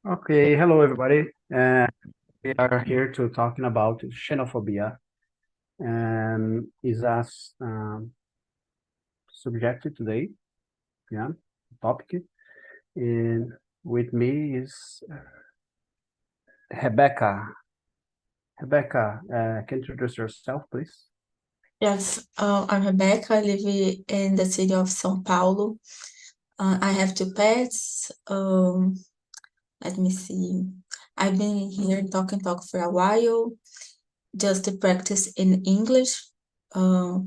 Okay, hello everybody. We are here to talking about xenophobia, and is us subject today, yeah, topic. And with me is Rebecca. Rebecca, can you introduce yourself, please? Yes, I'm Rebecca. I live in the city of São Paulo. I have two pets. Let me see. I've been here in Talk for a while, just to practice in English. Uh,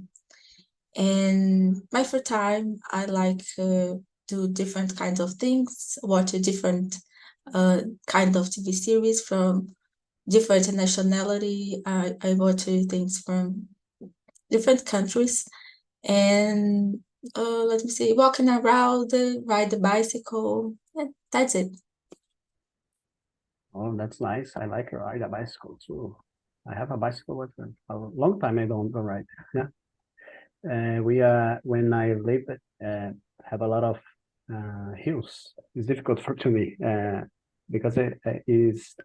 and my free time, I like do different kinds of things, watch a different kind of TV series from different nationality. I watch things from different countries. And let me see, walking around, ride the bicycle. Yeah, that's it. Oh, that's nice. I like to ride a bicycle too. I have a bicycle with a long time I don't ride. Yeah. We when I live have a lot of hills. It's difficult for to me because it is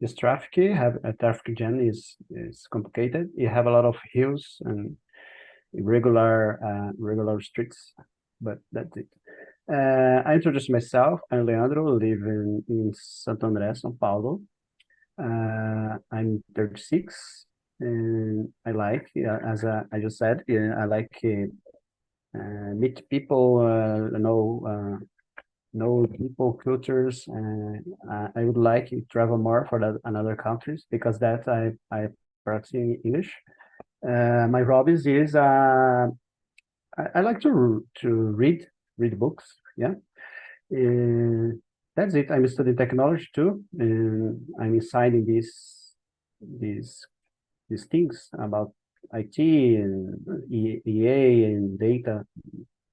this traffic have a traffic jam is complicated. You have a lot of hills and regular streets, but that's it. I introduce myself. I'm Leandro, live in Santo André, São Paulo. I'm 36, and I like, I just said, yeah, I like meet people, know people, cultures, and I would like to travel more for that another countries because that I practice English. My hobbies is I like to read books. Yeah, uh, that's it. I'm studying technology too, and I'm inside in these these things about IT and EA and data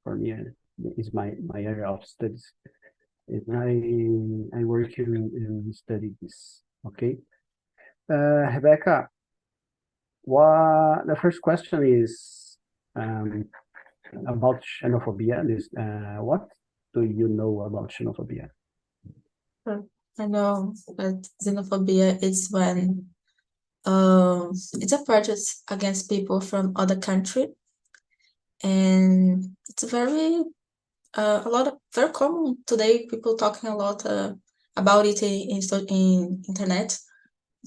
for me is my area of studies. And I work in study this. Okay. Rebecca, what the first question is about xenophobia. What do you know about xenophobia? Uh, I know that xenophobia is when it's a prejudice against people from other country, and it's very a lot of very common today. People talking a lot about it in internet,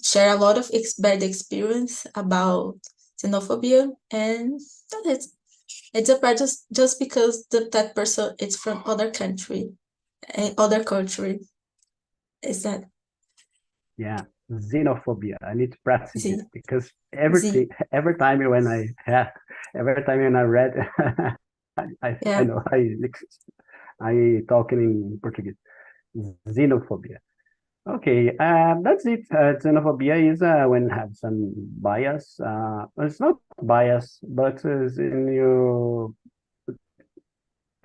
share a lot of bad experience about xenophobia, and that is it's a prejudice just because that person is from other country, other culture. Is that Yeah, xenophobia. I need to practice Z it because Z? every time when I read, I Yeah. know I talking in Portuguese. Xenophobia. Okay, that's it. Xenophobia is when have some bias. It's not bias, but in you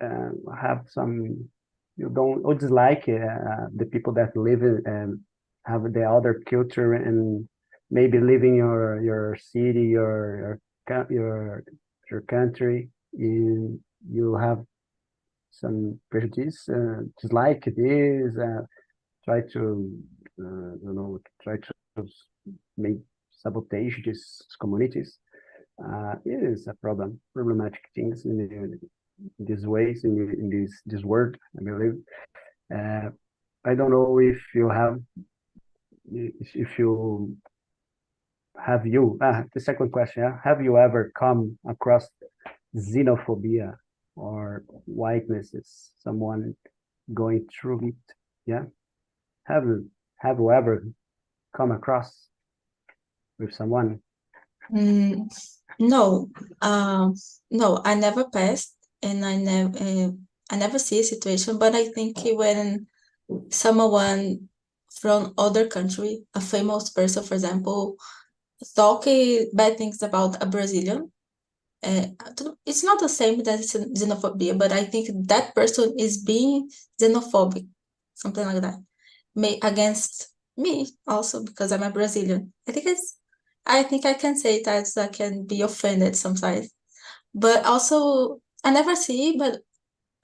have some you don't or dislike the people that live in have the other culture and maybe live in your city your country. You have some prejudice, dislike this. Try to try to make sabotage these communities. It is a problematic things in these ways in this world. I believe. Uh, I don't know if you have you the second question. Yeah? Have you ever come across xenophobia or whiteness is someone going through it? Yeah. Have you ever come across with someone? Mm, no, um, no, I never passed, and I never see a situation. But I think when someone from other country, a famous person, for example, talk bad things about a Brazilian, it's not the same that it's xenophobia, but I think that person is being xenophobic, something like that, may against me also because I'm a Brazilian. I think I can say that I can be offended sometimes, but also I never see, but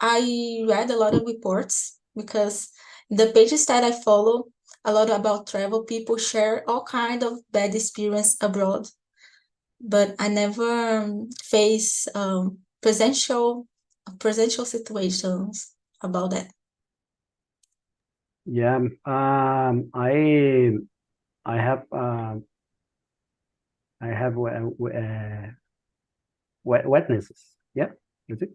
I read a lot of reports because the pages that I follow, a lot about travel, people share all kind of bad experience abroad, but I never face presential situations about that. Yeah, I have witnesses. Yeah, that's it.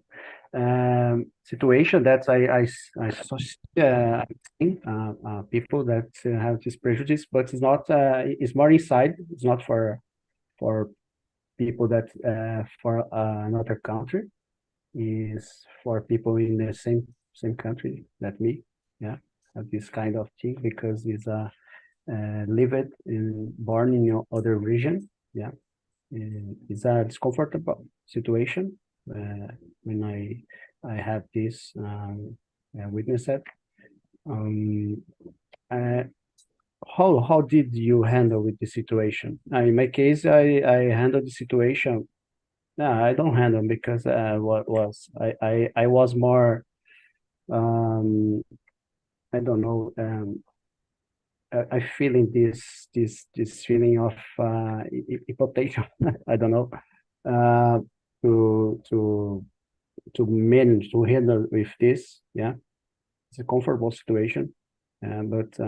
Situation that I saw people that have this prejudice, but it's not. It's more inside. It's not for people that for another country. Is for people in the same country that me. Yeah, have this kind of thing because it's lived in born in your other region. Yeah, and it's a discomfortable situation when I have this witness it. Um, uh, how did you handle with the situation? In my case, I handled the situation. No, I don't handle because what was I was more um I don't know I feeling this feeling of hypothesis. I don't know uh to to manage to handle with this. Yeah, it's a comfortable situation, but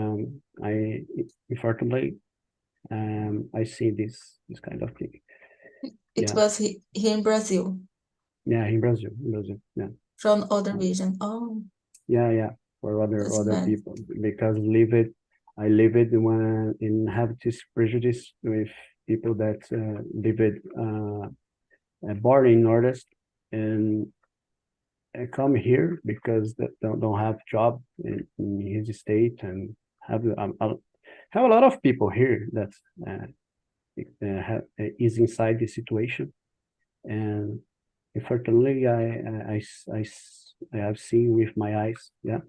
I unfortunately I see this kind of thing. It Yeah, was here in Brazil, yeah, in Brazil, yeah. from other region. Oh, Yeah, for that's other bad. people because I live it when in have this prejudice with people that live it born in Nordest and come here because they don't have job in his state and have a lot of people here that is inside the situation and unfortunately I have seen with my eyes, yeah,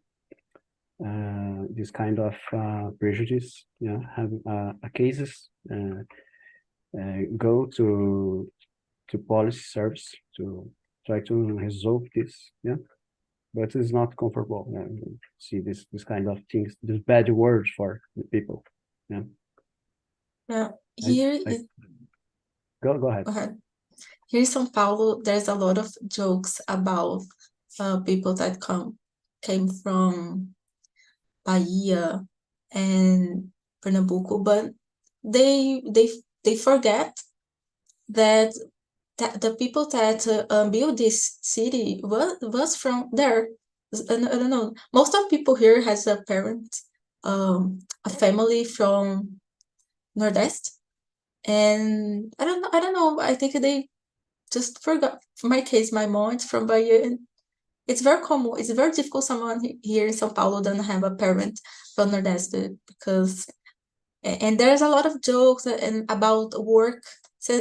this kind of prejudice, yeah, have cases go to police service to try to resolve this, yeah, but it's not comfortable. See this kind of things, these bad words for the people. Yeah, Yeah, I, here I is go ahead. here in São Paulo, there's a lot of jokes about people that came from Bahia and Pernambuco, but they they they forget that the people that built this city was from there. I don't know. Most of people here has a parent, a family from Nordeste, and I don't know. I think they just forgot. For my case, my mom is from Bahia, and it's very common. It's very difficult someone here in São Paulo doesn't have a parent from Nordeste because, and there's a lot of jokes and about work. So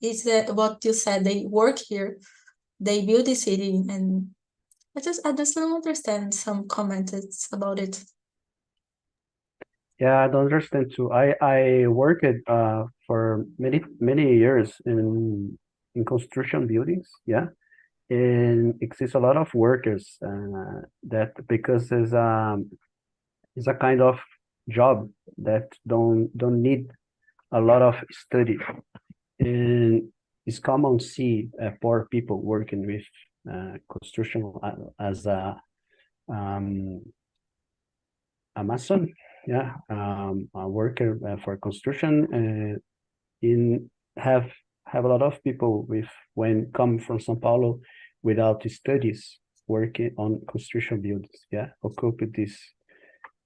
is that what you said? They work here, they build the city, and I just don't understand some comments about it. Yeah, I don't understand too. I worked for many years in construction buildings. Yeah, and exists a lot of workers that because it's a kind of job that don't need a lot of study, and it's common to see poor people working with construction as um, a mason, yeah, a worker for construction, in have a lot of people with when come from São Paulo without studies working on construction buildings, yeah, occupy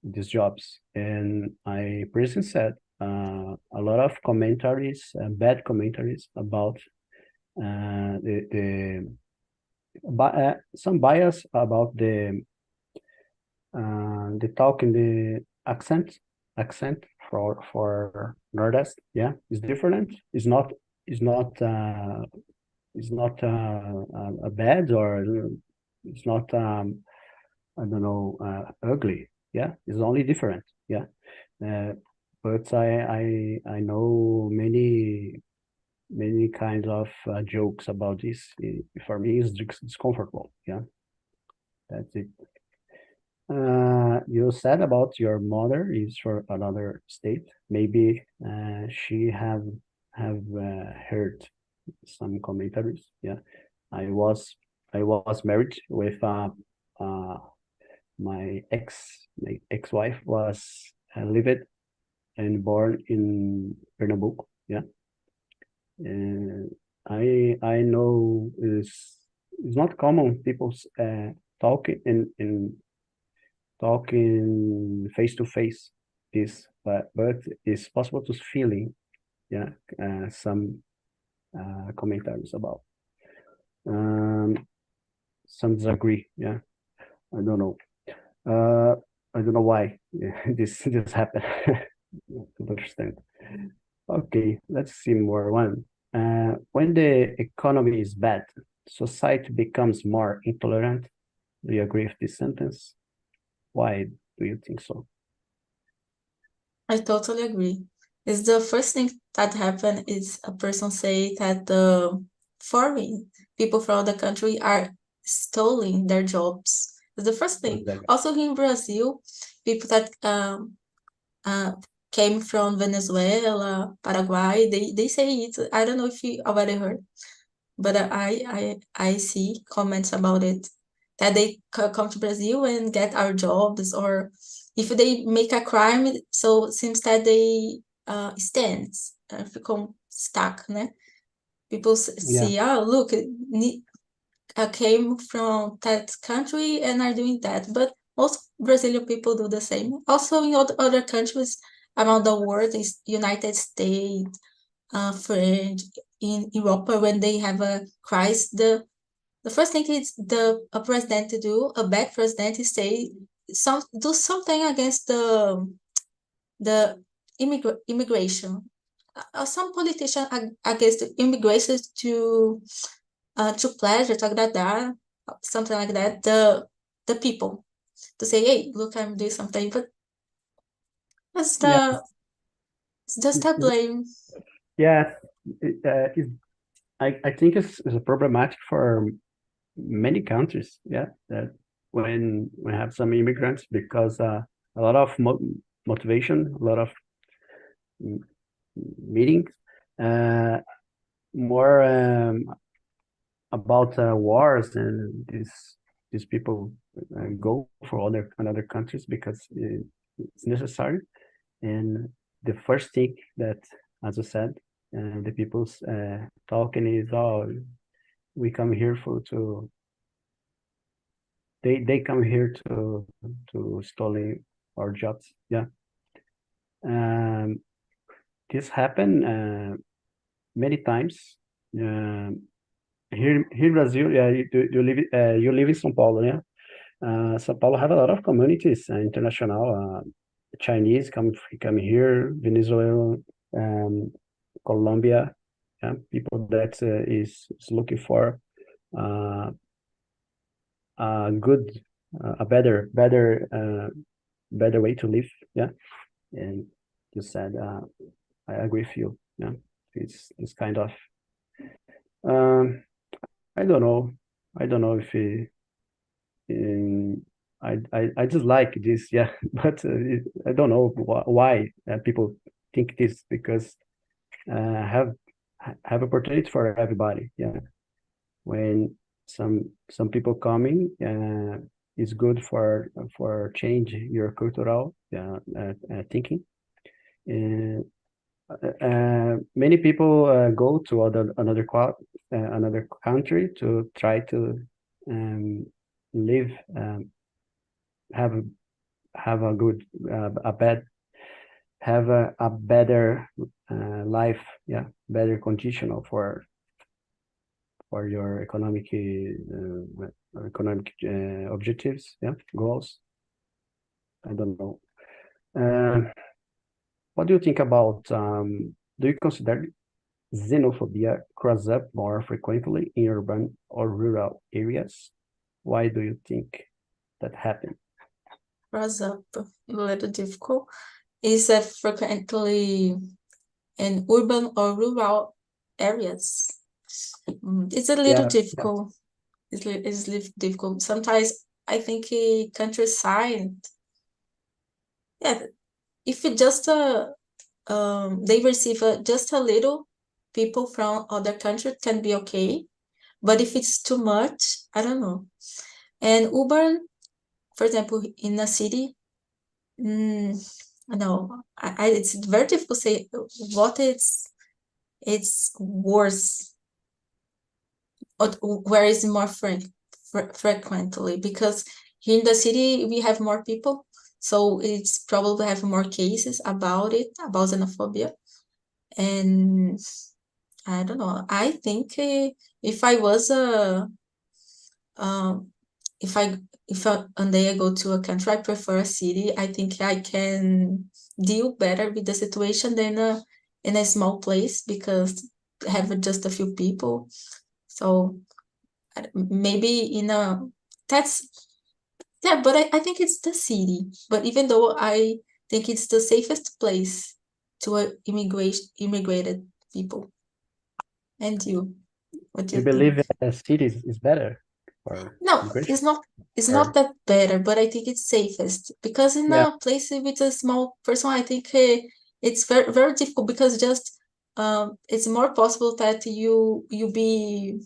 these jobs. And I previously said a lot of commentaries, bad commentaries about some bias about the talk in the accent for Nordest, yeah, is different. It's not a bad or it's not I don't know ugly. Yeah, it's only different. Yeah, uh, but I know many kinds of jokes about this. For me, it's discomfortable. Yeah, that's it. you said about your mother is from another state. Maybe she have heard some commentaries. Yeah, I was I was married with uh my ex-wife was lived and born in Pernambuco. Yeah, and I know it's not common people talk talking face to face this, but it's possible to feeling, yeah, some commentaries about um, some disagree, yeah. I don't know. I don't know why this happened. To understand. Okay, let's see more one. When the economy is bad, society becomes more intolerant. Do you agree with this sentence? Why do you think so? I totally agree. It's the first thing that happen is a person say that the foreign people from other country are stealing their jobs. It's the first thing. Exactly. Also here in Brazil, people that uh, came from Venezuela, Paraguay, they say it. I don't know if you already heard, but I see comments about it that they come to Brazil and get our jobs, or if they make a crime, so it seems that they stands, ficam stuck, né? People Yeah, see, oh, look, came from that country and are doing that, but most Brazilian people do the same. Also in other countries around the world, is United States, French, in Europe, when they have a crisis, the first thing is a president to do, a bad president, is say do something against the immigration. Some politician against immigration to pleasure, to agradar, something like that, the people, to say, hey, look, I'm doing something, but that's yeah, just a blame. yeah. I think it's a problematic for many countries. Yeah, that when we have some immigrants because a lot of motivation, a lot of mm, meetings, uh, more about wars and these people go for other another countries because it's necessary. And the first thing that, as I said, the people's talking is, oh, we come here for to they come here to stealing our jobs. Yeah, um, this happened many times. Um here in Brazil, yeah, you live in São Paulo, yeah. São Paulo have a lot of communities, international, Chinese come here, Venezuela, um, Colombia, yeah, people that is looking for uh, a good, better way to live, yeah. And you said, I agree with you, yeah. It's kind of, um, I don't know, I don't know if Um, I just like this, yeah, but I don't know why people think this because have opportunity for everybody, yeah. When some people coming, is good for change your cultural thinking. And many people go to another country to try to um, live have have a good a bad have a better life, yeah, better conditional for your economic objectives, yeah, goals. I don't know. What do you think about do you consider xenophobia cross up more frequently in urban or rural areas? Why do you think that happened? Cross up, a little difficult. Is frequently in urban or rural areas. It's a little Yeah, yeah, difficult. It's little difficult. Sometimes I think countryside, Yeah, if it just they receive just a little people from other countries can be okay, but if it's too much, I don't know. And Uber, for example, in a city, no, it's very difficult to say what it's worse or where is more frequently, because here in the city we have more people, so it's probably have more cases about xenophobia. And I don't know. I think if I was a if one day I go to a country, I prefer a city. I think I can deal better with the situation than in a small place, because I have just a few people. So maybe in a that's yeah, but I think it's the city. But even though I think it's the safest place to immigrated people. And you, what do You you think? believe a city is better for No, immigration? it's not Or that better, but I think it's safest, because in yeah, a place with a small person, I think it's very very difficult, because just it's more possible that you be,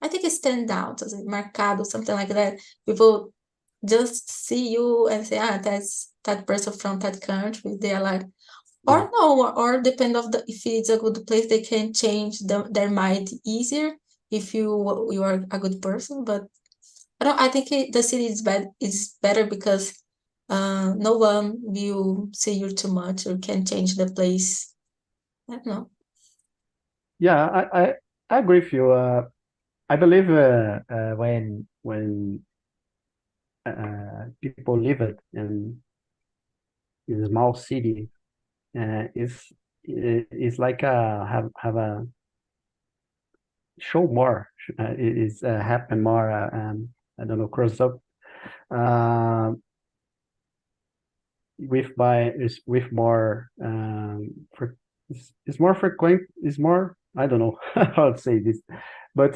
I think it's stand out as a marcado, something like that. People just see you and say, that's that person from that country. They are like, yeah, or no, or depend of the, if it's a good place, they can change their mind easier if you are a good person. But I think the city is better, because no one will see you too much or can change the place. I don't know. yeah. I agree with you. I believe when people live it in a small city, it's like have a show more. It's happen more. I don't know, cross up. Uh, with more it's more frequent. It's more, I don't know how to say this, but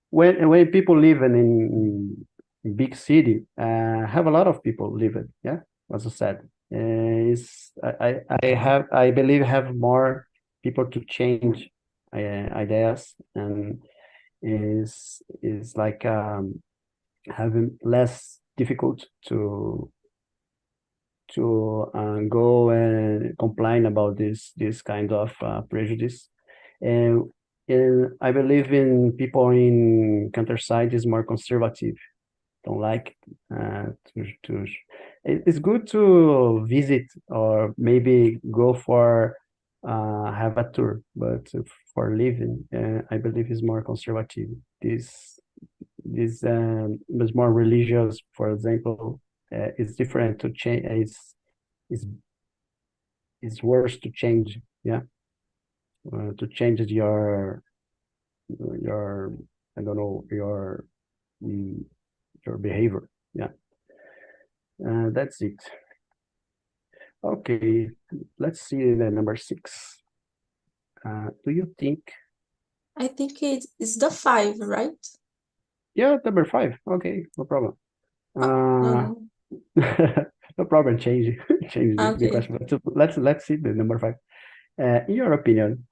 when people live in big city, have a lot of people living, yeah, as I said, is I believe have more people to change ideas, and is like having less difficult to go and complain about this kind of prejudice. And, and I believe in people in countryside is more conservative. Don't like to. It's good to visit or maybe go for have a tour, but for living, I believe is more conservative. This is more religious, for example. It's different to change. It's it's worse to change, yeah, to change your I don't know mm, your behavior, yeah. That's it. Okay, let's see the number 6. Do you think? I think it's the 5, right? Yeah, number 5. Okay, no problem. Oh, uh no. no problem, change the Okay. question. Let's see the number 5. In your opinion,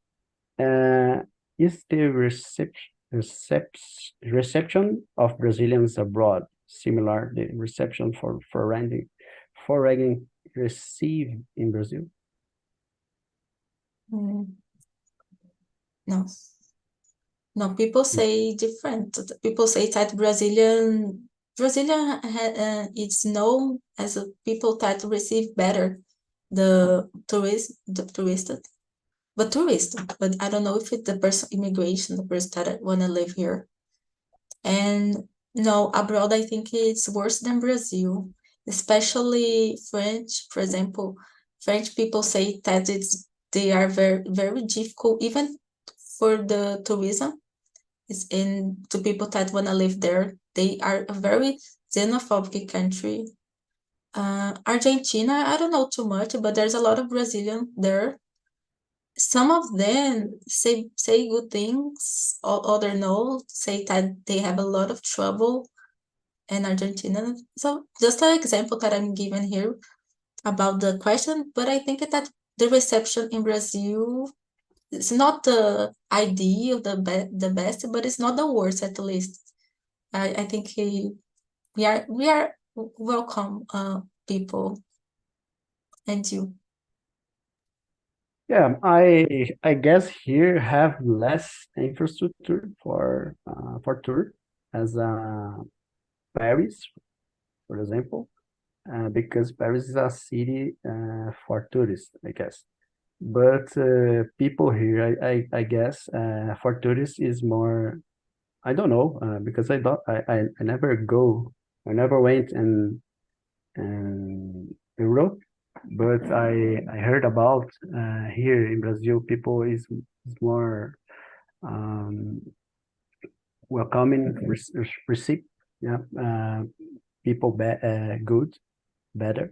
Uh, is the reception of Brazilians abroad similar the reception for foreign received in Brazil? Mm, no. No, people say different. People say that Brazilian is known as a people that receive better the tourist, but I don't know if it's the person immigration, the person that wanna live here. And no, abroad I think it's worse than Brazil, especially French. For example, French people say that they are very very difficult even for the tourism. Is in to people that want to live there. They are a very xenophobic country. Argentina, I don't know too much, but there's a lot of Brazilian there. Some of them say good things, other no, say that they have a lot of trouble in Argentina. So just an example that I'm giving here. about the question, but I think that the reception in Brazil is not the ideal, the best, but it's not the worst at least. I think we are welcome people, and you. Yeah, I guess here have less infrastructure for tour as Paris, for example, because Paris is a city for tourists, I guess. But people here, I guess, for tourists is more. I don't know because I don't I never go. I never went in Europe, but I heard about here in Brazil people is more um, welcoming, receive, yeah, people good, better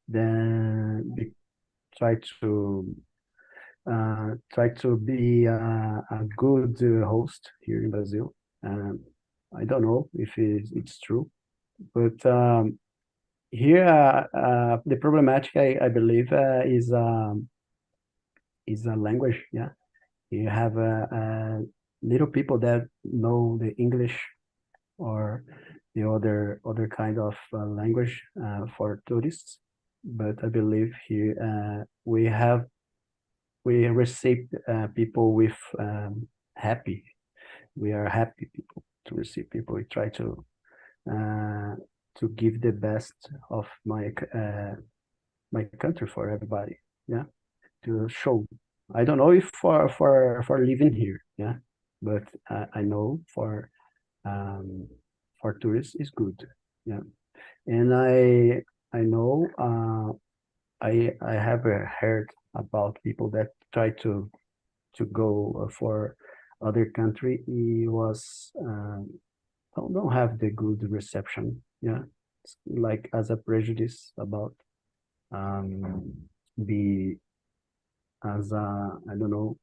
than try to try to be a good host here in Brazil. Um, I don't know if it's true, but here the problematic I believe is a language. Yeah, you have little people that know the English or the other kind of language for tourists, but I believe here we receive people with happy. We are happy people to receive people. We try uh, to give the best of my country for everybody. Yeah, to show. I don't know if for living here. Yeah, but I know um, for tourists is good. Yeah, and I know I have heard about people that try to go for other country. He was don't have the good reception. Yeah, it's like as a prejudice about um, be as a I don't know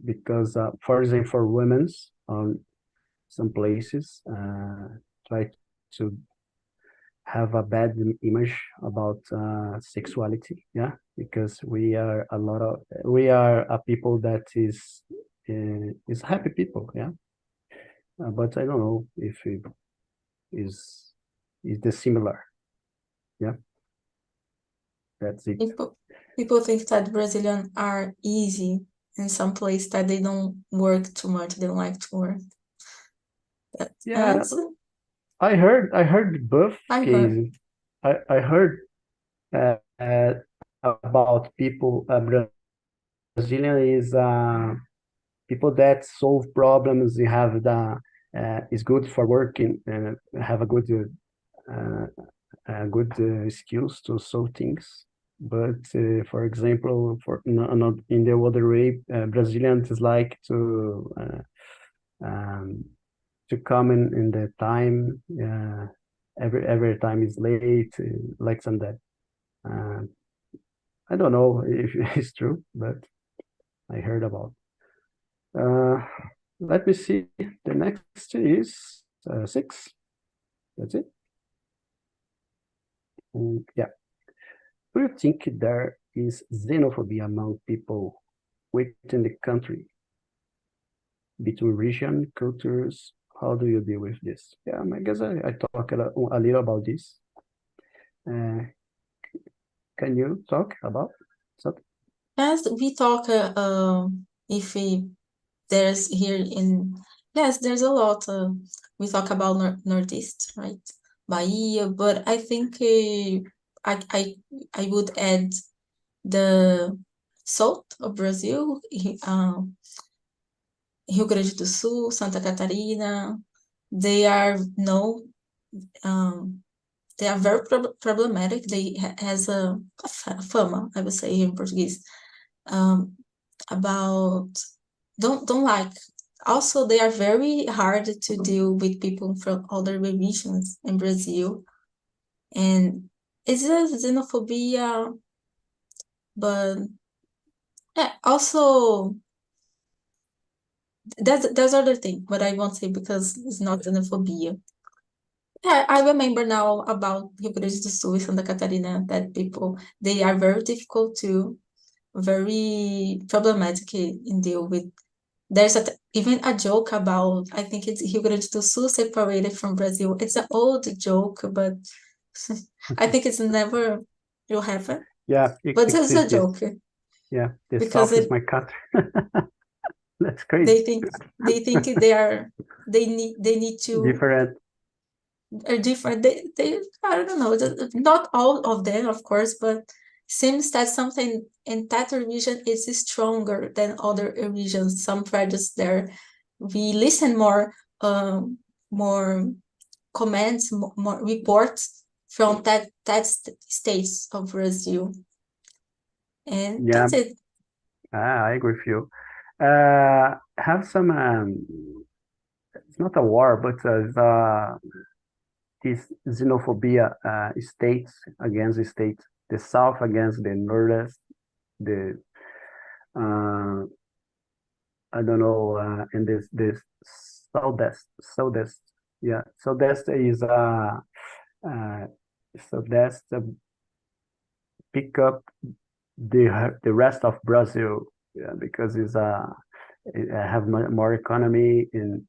because for example for women's some places try to have a bad image about sexuality. Yeah, because we are a people that is happy people. Yeah, but I don't know if it is is the similar. Yeah, that's it. People think that Brazilians are easy in some place that they don't work too much, they don't like to work. Yeah, And I heard both I heard. cases. I heard uh, uh, about people Brazilian is people that solve problems. You have the is good for working and have uh, good skills to solve things. But for example, for not in the other way, Brazilians like um, to come in the time. Every time is late, like some that. Uh, I don't know if it's true, but I heard about. Uh, Let me see. The next is six. That's it. Yeah. Do you think there is xenophobia among people within the country, between region, cultures? How do you deal with this? Yeah, I guess I talk a little about this. Uh, can you talk about something? As we talk, if we, there's here in, yes, there's a lot. We talk about Northeast, right? Bahia, but I think I, I, I would add the south of Brazil, Rio Grande do Sul, Santa Catarina. They are no, um, they are very problematic. They has a fama, I would say in Portuguese, um, about don't like. Also, they are very hard to deal with people from other religions in Brazil, and it's a xenophobia, but yeah, also that's other thing, but I won't say because it's not xenophobia. Yeah, I remember now about Rio Grande do Sul and Santa Catarina that people, they are very difficult to, very problematic in deal with. There's even a joke about, I think it's Rio Grande do Sul separated from Brazil. It's an old joke, but I think it's never will happen. Yeah, But it's a exists this. joke Yeah, the because South is my country. That's they crazy. think they need to Different. are different. They I don't know. Not all of them, of course, but seems that something in that region is stronger than other regions. Some prejudice there. We listen more, more comments, more reports from that states of Brazil, and Yeah, that's it. I agree with you. Have some. It's not a war, but this xenophobia states against states. The South against the Northeast. The I don't know, and this Southeast. Yeah, Southeast is uh, Southeast pick up the rest of Brazil, yeah, because it have more economy in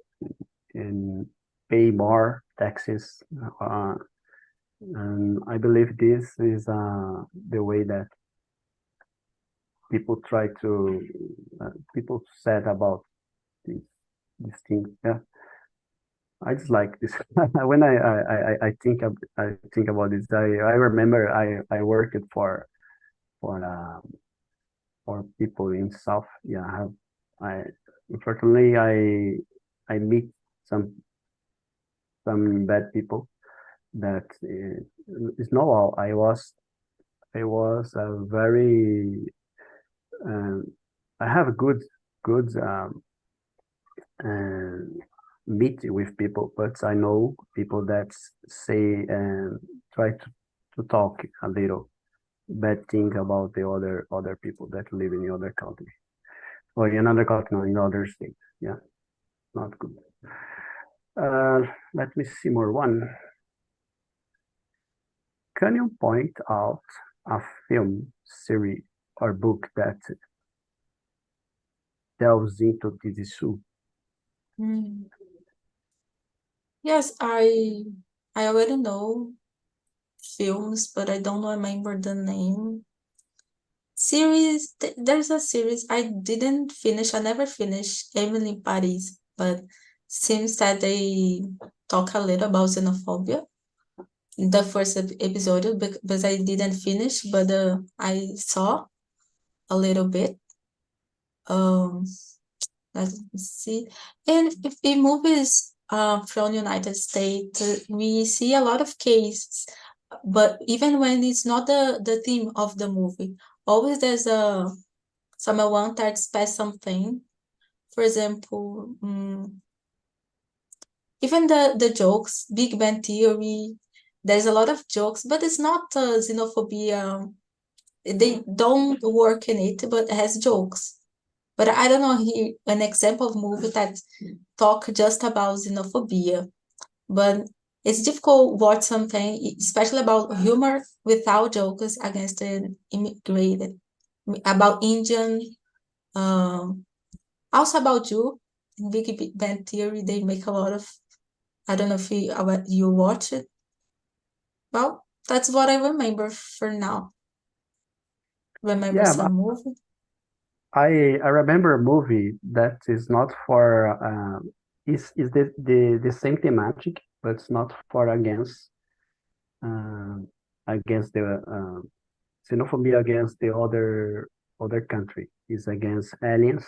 pay more taxes, and I believe this is the way that people try to people said about this this thing. Yeah, I just like this. When I think about this, I remember I worked for for people in South. Yeah, I unfortunately I meet some bad people that is normal. I was a very um, I have a good uh, meet with people, but I know people that say and try to talk a little bad thing about the other people that live in the other country or in another continent, in other state. Yeah, not good. Uh, Let me see more one. Can you point out a film, series, or book that delves into this issue? Mm. Yes, I already know films, but I don't remember the name. Series, there's a series I didn't finish. I never finished Emily in Paris, but seems that they talk a little about xenophobia in the first episode, because I didn't finish, but I saw a little bit. Um, let's see. And if in movies from United States, we see a lot of cases, but even when it's not the theme of the movie, always there's a someone that expects something. For example, even the jokes, Big Bang Theory, there's a lot of jokes, but it's not xenophobia. They don't work in it, but it has jokes. But I don't know here an example of movie that talk just about xenophobia. But it's difficult watch something, especially about humor without jokes against the immigrated, about Indian, um, also about you. In Big Bang Theory, they make a lot of. I don't know if you watch it. Well, that's what I remember for now. Remember Yeah, some movie? I remember a movie that is not for is the same thematic, but it's not for uh, against the xenophobia against the other country. Is against aliens.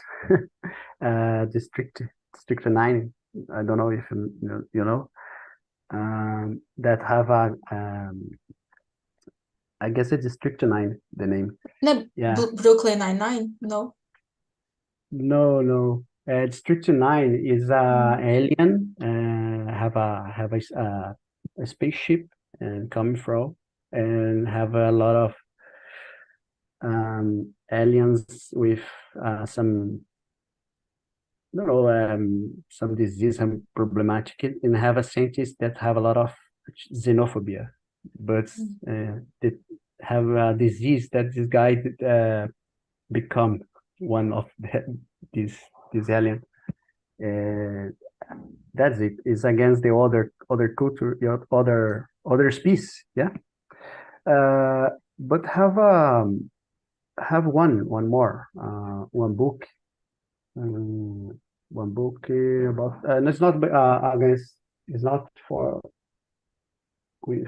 District 9. I don't know if you know that have a I guess it's District 9 the name. No, Yeah. Brooklyn Nine-Nine. No. No. District 9 is a Mm. alien have a spaceship and coming from and have a lot of aliens with some I don't know some disease and problematic and have a scientist that have a lot of xenophobia, but they have a disease that this guy become one of this alien. That's it. It's against the other culture, the other species. Yeah. But have one book, about. And it's not against. It's not for. With.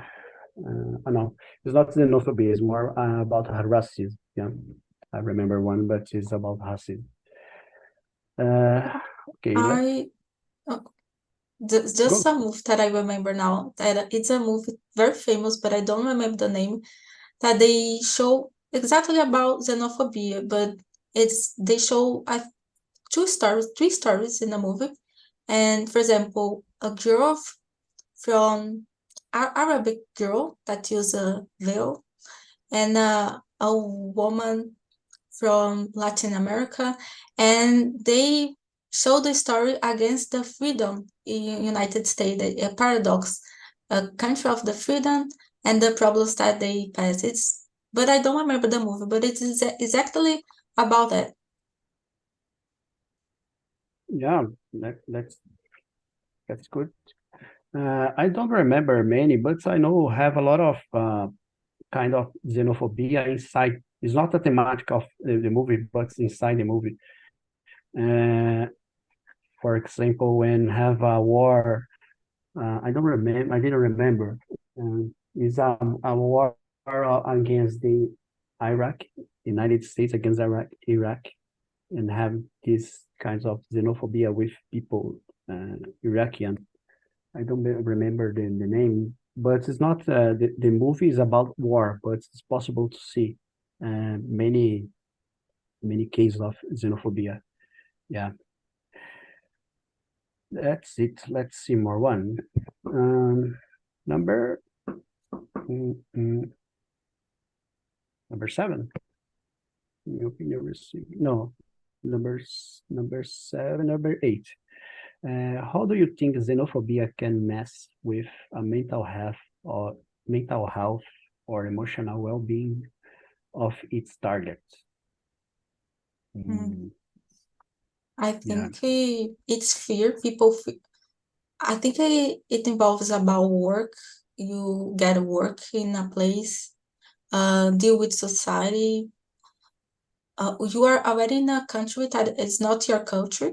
No, it's not xenophobia. It's more about racism. Yeah, I remember one, but it's about racism. Okay, I just go. a movie that I remember now. That it's a movie very famous, but I don't remember the name. That they show exactly about xenophobia, but they show three stories in the movie. And for example, a girl from Arabic girl that use a veil, and a woman from Latin America, and they show the story against the freedom in United States, a paradox, a country of the freedom and the problems that they pass. But I don't remember the movie, but it is exactly about that. Yeah, that's good. I don't remember many, but I know have a lot of kind of xenophobia inside. It's not a thematic of the movie, but inside the movie. Uh, for example, when have a war, I don't remember. I didn't remember. Is a war against the Iraq, United States against Iraq, and have these kinds of xenophobia with people, Iraqian. I don't remember the name, but it's not the movie is about war, but it's possible to see many cases of xenophobia. Yeah, that's it. Let's see more one. Number mm, mm, number 7. New opinion received. No, number 7, number 8. How do you think xenophobia can mess with a mental health or emotional well-being of its target? Mm. Mm, I yeah, think it's fear. I think it involves about work. You get work in a place, deal with society. You are already in a country that is not your culture,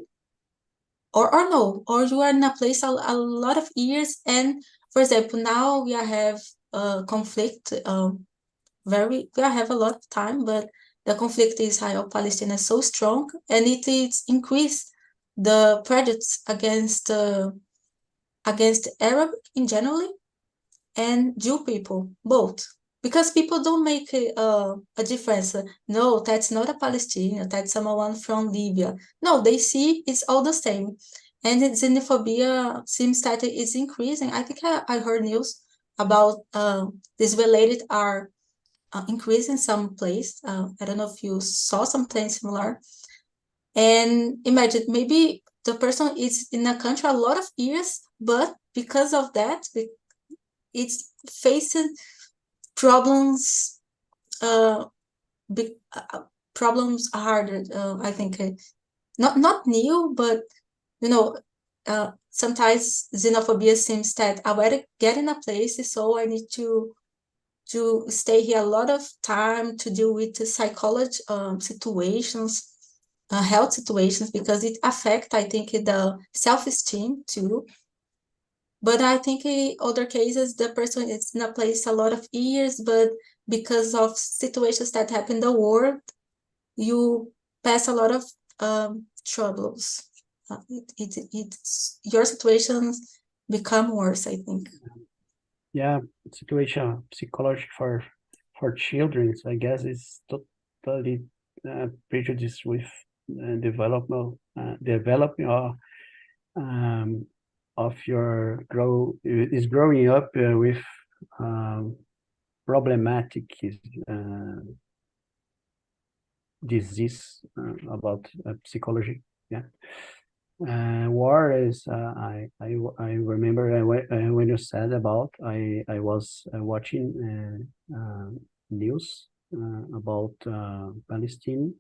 or no, or you are in a place a lot of years. And for example, now we have conflict. We have a lot of time, but the conflict Israel-Palestine is so strong, and it is increased the prejudice against Arab in general and Jew people, both. Because people don't make a difference. No, that's not a Palestinian, that's someone from Libya. No, they see it's all the same. And xenophobia seems that it is increasing. I think I heard news about this related are increasing some place. I don't know if you saw something similar. And imagine maybe the person is in a country a lot of years, but because of that, it's facing problems. Uh, big problems harder. I think not new, but you know, sometimes xenophobia seems that I already get in a place, so I need to stay here a lot of time to deal with the psychology situations, health situations, because it affects, I think, the self-esteem too. But I think in other cases, the person is in a place a lot of years, but because of situations that happen in the world, you pass a lot of troubles. It's your situations become worse, I think. yeah. Situation psychology for children, I guess, is totally prejudiced with developing of your growing up with um, problematic disease about psychology. Yeah. War is I remember when you said about I was watching news about Palestine,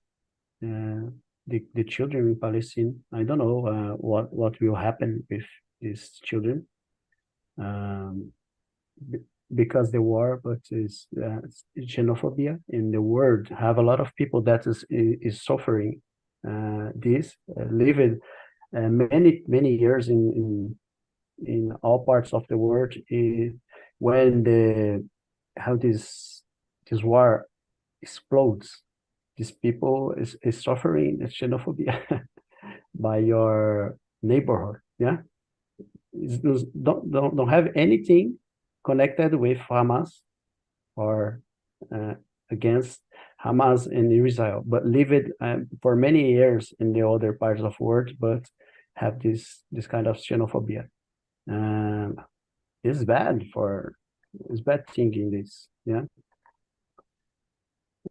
the children in Palestine. I don't know what will happen with these children, um, because the war, but is xenophobia in the world. Have a lot of people that is suffering this, living many years in all parts of the world. When the how this war explodes, these people is suffering xenophobia by your neighborhood. Yeah, don't have anything connected with Hamas or uh, against Hamas in Israel, but live it for many years in the other parts of the world, but have this kind of xenophobia. Um, it's bad for it's bad thinking this. Yeah,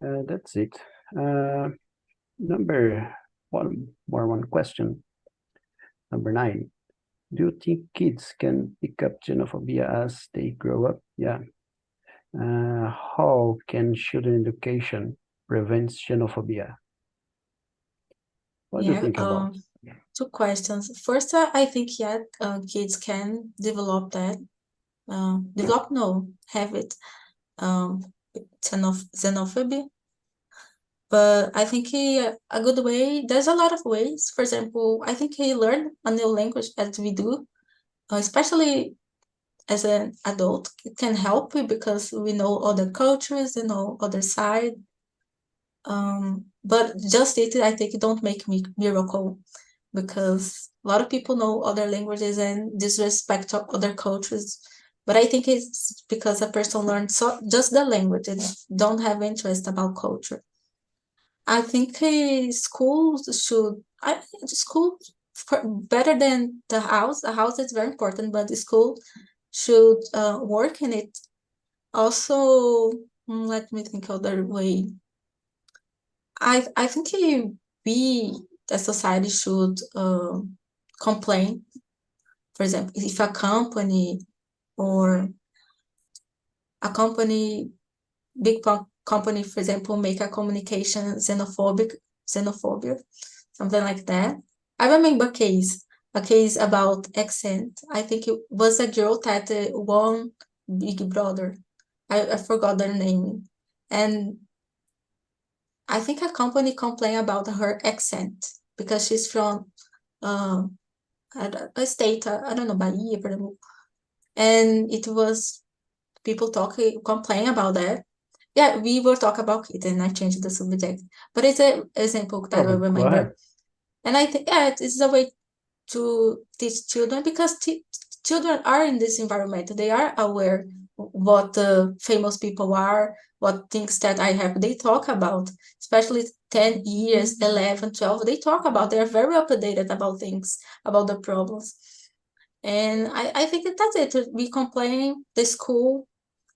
that's it. Uh, number one question. Number 9. Do you think kids can pick up xenophobia as they grow up? Yeah. How can children education prevent xenophobia? What do you Yeah, think about? two questions. First, I think, yeah, kids can develop that. Develop, no, have it. Um, xenophobia. But I think a good way, there's a lot of ways. For example, I think he learn a new language as we do, especially as an adult. It can help you because we know other cultures, you know, other side. But just it, I think, don't make me miracle because a lot of people know other languages and disrespect other cultures. But I think it's because a person learns just the language and don't have interest about culture. I think schools should, school better than the house. The house is very important, but the school should work in it. Also, let me think other way. I think we, the society, should complain. For example, if a company or a company, company, for example, make a communication xenophobia, something like that. I remember a case about accent. I think it was a girl that won Big Brother. I forgot their name. And I think a company complained about her accent because she's from uh, a state, I don't know, Bahia, for example. And it was people talking, complain about that. Yeah, we will talk about it, and I changed the subject. But it's an example that I Go remember. ahead. And I think, yeah, it's a way to teach children because children are in this environment. They are aware what the famous people are, what things that I have. They talk about, especially 10 years, 11, 12. They talk about, they're very updated about things, about the problems. And I think that that's it. We complain, the school,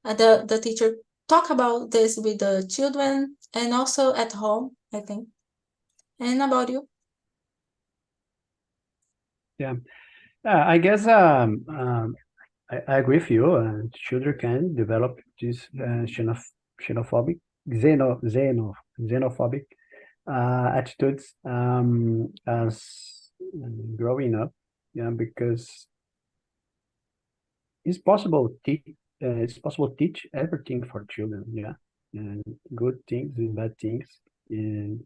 the teacher talk about this with the children and also at home, I think. And about you? Yeah, I guess I agree with you. Children can develop this xenophobic, xenophobic attitudes as growing up. Yeah, because it's possible to teach everything for children. Yeah, and good things and bad things. And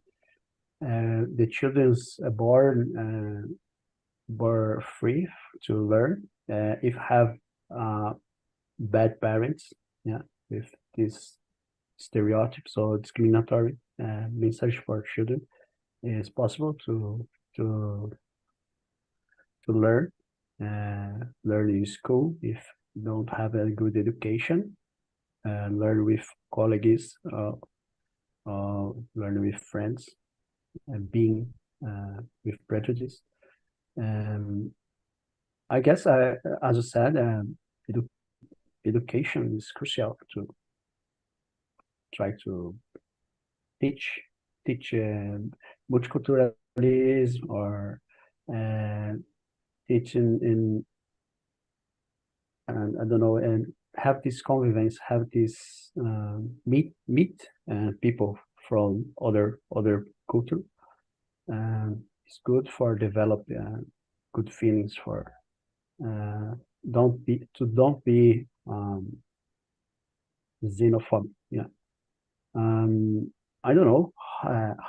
the children's born free to learn. If have uh, bad parents, yeah, with this stereotypes or discriminatory message for children, it's possible to learn learn in school if you don't have a good education, learn with colleagues, learn with friends, and being with prejudice. Um, I guess, as I said, edu education is crucial to try to teach teach multiculturalism or teach in and I don't know, and have this convivence, have this meet people from other culture. It's good for develop good feelings for don't be xenophobic. Yeah. I don't know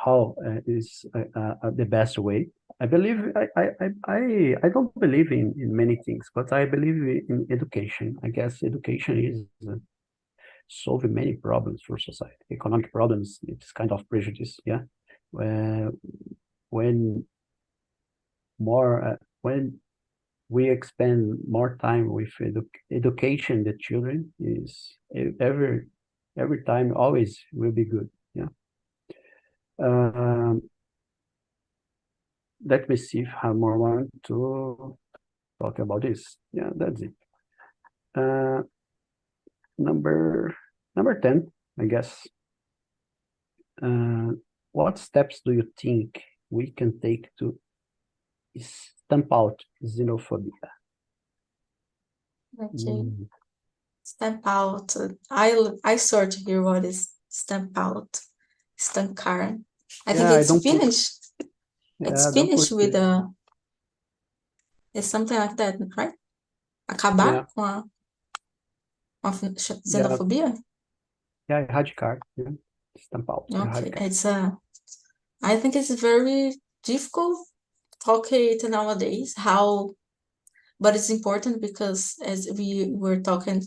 how is the best way. I believe I don't believe in many things, but I believe in education. I guess education is solving many problems for society. Economic problems, it's kind of prejudice. Yeah. When more when we expend more time with education, the children is every time always will be good. Yeah. Um, let me see if I have more want to talk about this. Yeah, that's it. Uh, number 10, I guess. Uh, what steps do you think we can take to stamp out xenophobia? Okay. Stamp out. I search here what is stamp out. Stancar. I think Yeah, I it's don't put. finished. Yeah, It's I don't finished put. with it's something like that, right? Yeah, Acabar com a yeah, xenofobia? yeah. Erradicar. Yeah, stamp out. Okay, Erradicar. it's I think it's very difficult talking it nowadays how, but it's important because as we were talking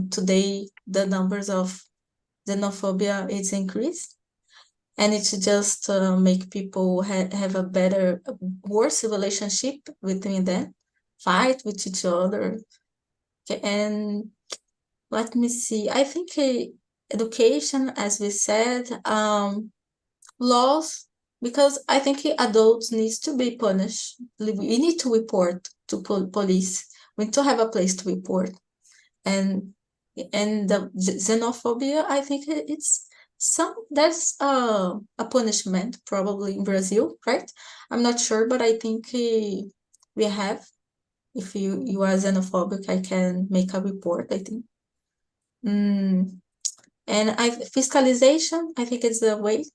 today, the numbers of xenophobia is increased, and it's just make people have a better, worse relationship between them, fight with each other, and let me see. I think education, as we said, laws, because I think adults needs to be punished. We need to report to police. We need to have a place to report. And the xenophobia, I think it's that's a punishment probably in Brazil, right? I'm not sure, but I think we have. If you are xenophobic, I can make a report, I think. And fiscalization, I think it's the way.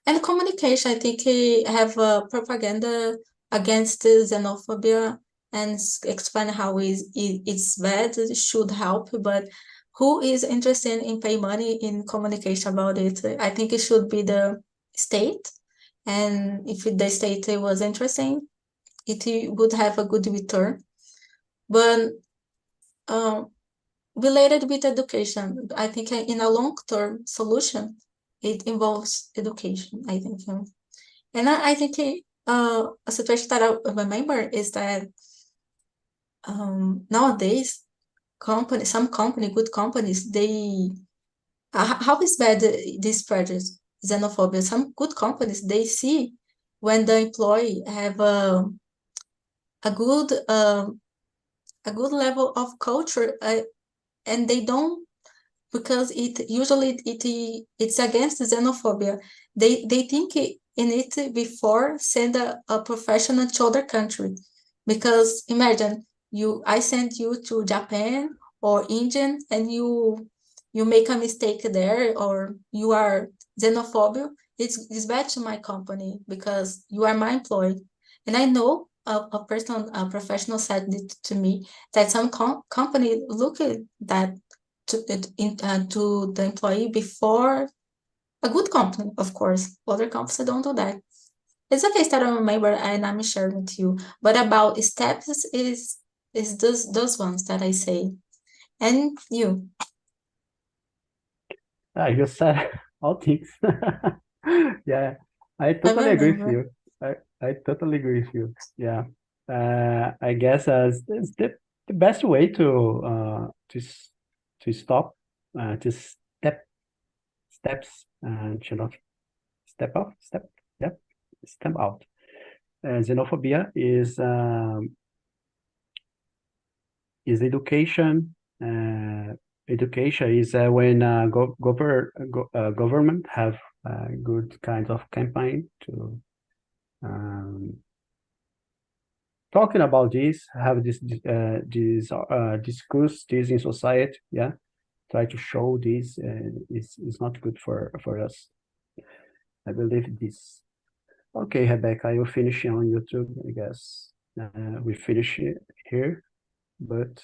And communication, I think have propaganda against xenophobia and explain how it's bad, it should help, but who is interested in pay money in communication about it? I think it should be the state. And if the state was interesting, it would have a good return. But um, related with education, I think in a long-term solution, it involves education, I think. And I think a situation that I remember is that nowadays, good companies, they, how is bad this prejudice, xenophobia? Some good companies, they see when the employee have a good a good level of culture, and they don't, because it usually it's against xenophobia. They think in it before send a professional to other country, because imagine I send you to Japan or Indian, and you make a mistake there, or you are xenophobic. It's bad to my company because you are my employee. And I know a person, a professional said it to me, that some company look at that to the employee before. A good company, of course. Other companies don't do that. It's a case that I remember and I'm sharing with you. But about steps is those ones that I say. And you, I just said all things. Yeah, I I totally agree with remember. you. I totally agree with you. Yeah. I guess as it's the best way to stop to steps should not step, yeah, step out. Xenophobia is education. Education is when government have good kinds of campaign to um, talking about this, have this discuss this in society, yeah. Try to show this is not good for us. I believe this. Okay, Rebecca, I will finish on YouTube, I guess. We finish it here, but